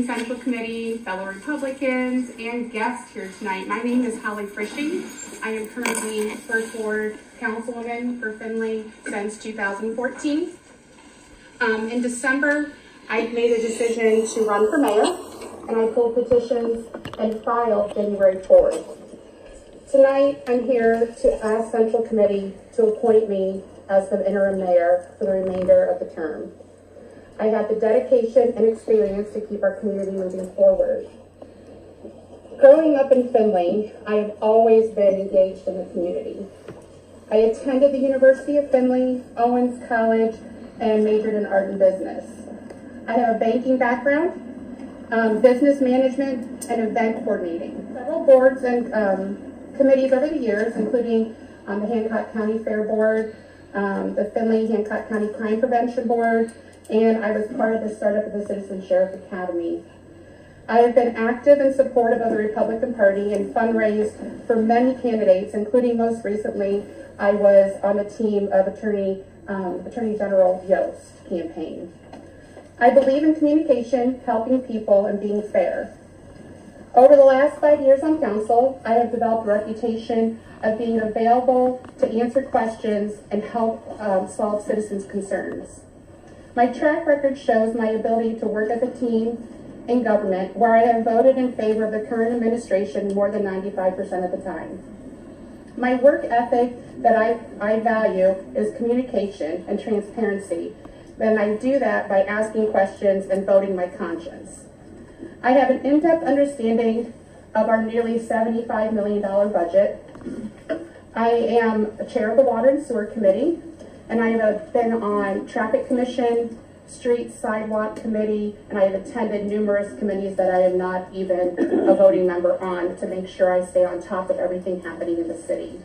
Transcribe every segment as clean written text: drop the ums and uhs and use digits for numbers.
Central Committee, fellow Republicans, and guests here tonight. My name is Holly Frisching. I am currently First Ward Councilwoman for Findlay since 2014. In December, I made a decision to run for mayor, and I pulled petitions and filed January 4th. Tonight, I'm here to ask Central Committee to appoint me as the interim mayor for the remainder of the term. I have the dedication and experience to keep our community moving forward. Growing up in Findlay, I have always been engaged in the community. I attended the University of Findlay, Owens College, and majored in art and business. I have a banking background, business management, and event coordinating. Several boards and committees over the years, including the Hancock County Fair Board, the Findlay Hancock County Crime Prevention Board, and I was part of the startup of the Citizen Sheriff Academy. I have been active and supportive of the Republican Party and fundraised for many candidates, including most recently, I was on the team of Attorney General Yost campaign. I believe in communication, helping people, and being fair. Over the last 5 years on council, I have developed a reputation of being available to answer questions and help solve citizens' concerns. My track record shows my ability to work as a team in government, where I have voted in favor of the current administration more than 95% of the time. My work ethic that I value is communication and transparency, and I do that by asking questions and voting my conscience. I have an in-depth understanding of our nearly $75 million budget. I am a chair of the Water and Sewer Committee, and I have been on Traffic Commission, Street Sidewalk Committee, and I have attended numerous committees that I am not even a voting member on to make sure I stay on top of everything happening in the city.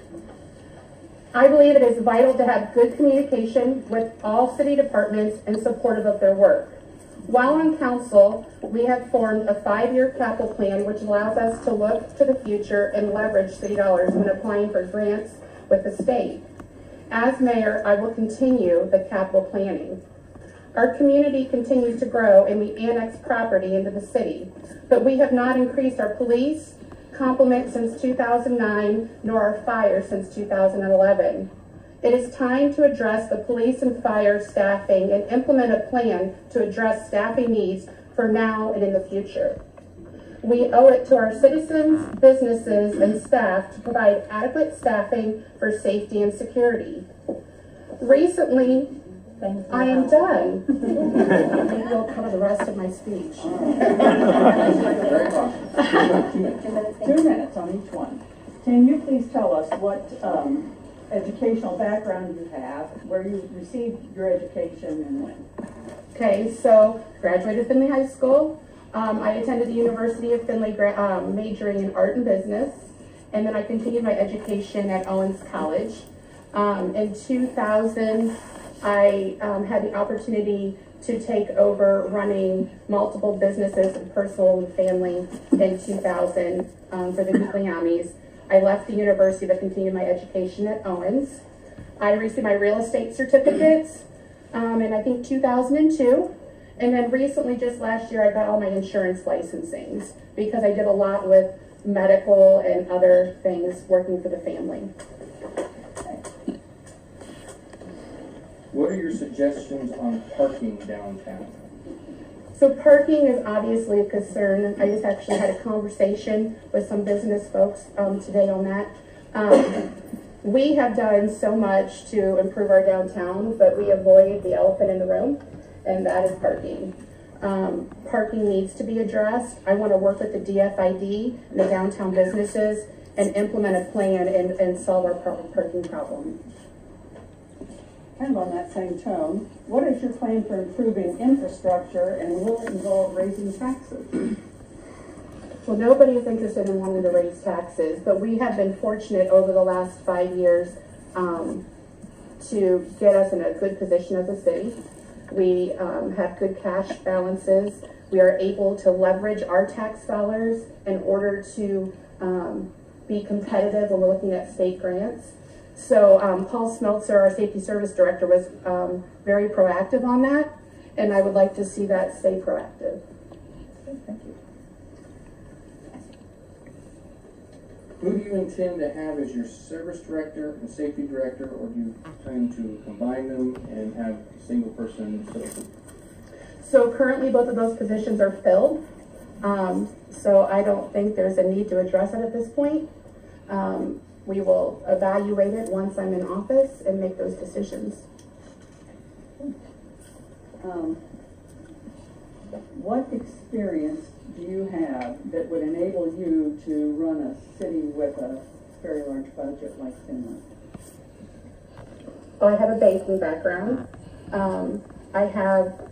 I believe it is vital to have good communication with all city departments and supportive of their work. While on council, we have formed a 5-year capital plan which allows us to look to the future and leverage city dollars when applying for grants with the state. As mayor, I will continue the capital planning. Our community continues to grow and we annex property into the city, but we have not increased our police complement since 2009, nor our fire since 2011. It is time to address the police and fire staffing and implement a plan to address staffing needs for now and in the future. We owe it to our citizens, businesses, and staff to provide adequate staffing for safety and security. Recently, I am done. Maybe I'll cover the rest of my speech. 2 minutes on each one. Can you please tell us what educational background you have, where you received your education, and when? Okay, so graduated Findlay High School. I attended the University of Findlay, majoring in art and business, and then I continued my education at Owens College. In 2000, I had the opportunity to take over running multiple businesses and personal and family in 2000 for the Findlayamis. I left the university to continue my education at Owens. I received my real estate certificates in I think 2002. And then recently, just last year, I got all my insurance licensings because I did a lot with medical and other things working for the family. What are your suggestions on parking downtown? So parking is obviously a concern. I just actually had a conversation with some business folks today on that. We have done so much to improve our downtown, but we avoid the elephant in the room, and that is parking. Parking needs to be addressed. I want to work with the DFID and the downtown businesses and implement a plan and solve our parking problem. And on that same tone, what is your plan for improving infrastructure, and will it involve raising taxes? Well, nobody is interested in wanting to raise taxes, but we have been fortunate over the last 5 years to get us in a good position as a city. We have good cash balances. We are able to leverage our tax dollars in order to be competitive when we're looking at state grants. So Paul Smeltzer, our safety service director, was very proactive on that, and I would like to see that stay proactive. Thank you. Who do you intend to have as your service director and safety director, or do you plan to combine them and have a single person? So currently both of those positions are filled. So I don't think there's a need to address it at this point. We will evaluate it once I'm in office and make those decisions. What experience do you have that would enable you to run a city with a very large budget like Findlay? Well, I have a banking background. I have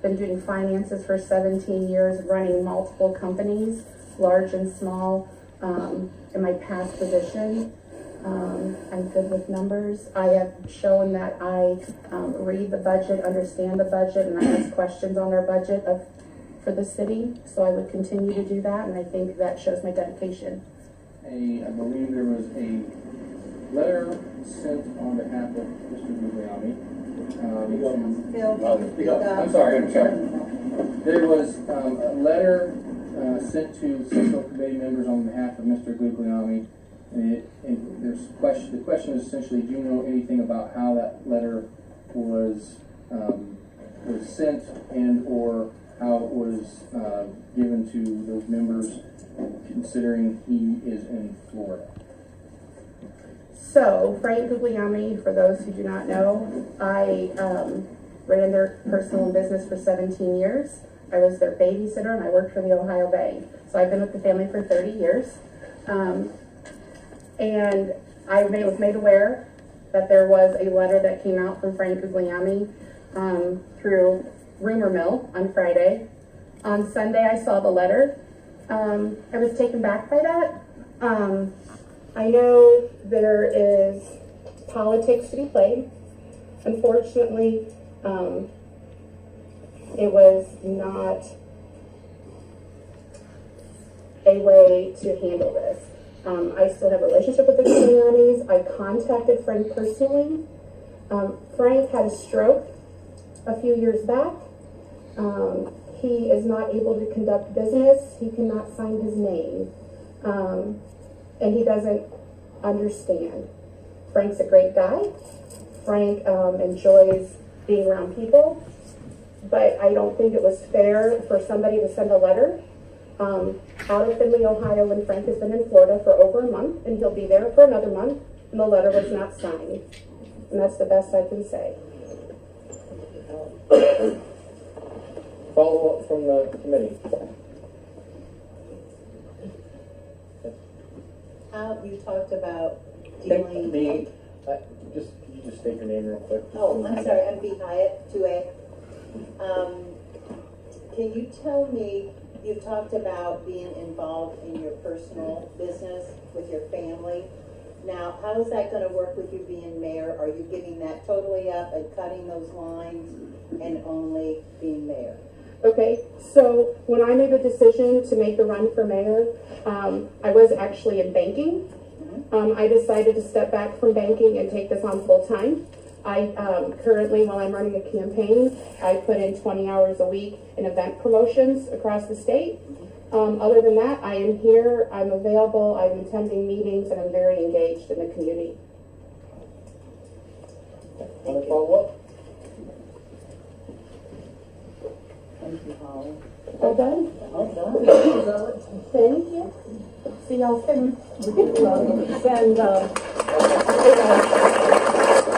been doing finances for 17 years, running multiple companies, large and small, in my past position. I'm good with numbers. I have shown that I read the budget, understand the budget, and I ask questions on our budget for the city. So I would continue to do that, and I think that shows my dedication. I believe there was a letter sent on behalf of Mr. Guglielmi. I'm sorry. There was a letter sent to Central Committee members on behalf of Mr. Guglielmi. And the question is essentially, do you know anything about how that letter was sent and or how it was given to those members, considering he is in Florida? So, Frank Guglielmi, for those who do not know, I ran their personal and business for 17 years. I was their babysitter and I worked for the Ohio Bank. So I've been with the family for 30 years. And I was made aware that there was a letter that came out from Frank Guglielmi through Rumor Mill on Friday. On Sunday, I saw the letter. I was taken back by that. I know there is politics to be played. Unfortunately, it was not a way to handle this. I still have a relationship with the Guglielmis. I contacted Frank personally. Frank had a stroke a few years back. He is not able to conduct business. He cannot sign his name. And he doesn't understand. Frank's a great guy. Frank enjoys being around people. But I don't think it was fair for somebody to send a letter out of Findlay, Ohio, when Frank has been in Florida for over a month, and he'll be there for another month, and the letter was not signed. And that's the best I can say. Follow up from the committee. You talked about dealing... Could you just state your name real quick? Oh, I'm sorry, I'm B. Hyatt, 2A. Can you tell me, you've talked about being involved in your personal business with your family. Now, how is that going to work with you being mayor? Are you giving that totally up and cutting those lines and only being mayor? Okay, so when I made the decision to make the run for mayor, I was actually in banking. I decided to step back from banking and take this on full time. I currently, while I'm running a campaign, I put in 20 hours a week in event promotions across the state. Other than that, I am here, I'm available, I'm attending meetings, and I'm very engaged in the community. Want to follow up? Thank you, Holly. All done? All done. Thank you. See y'all soon. Send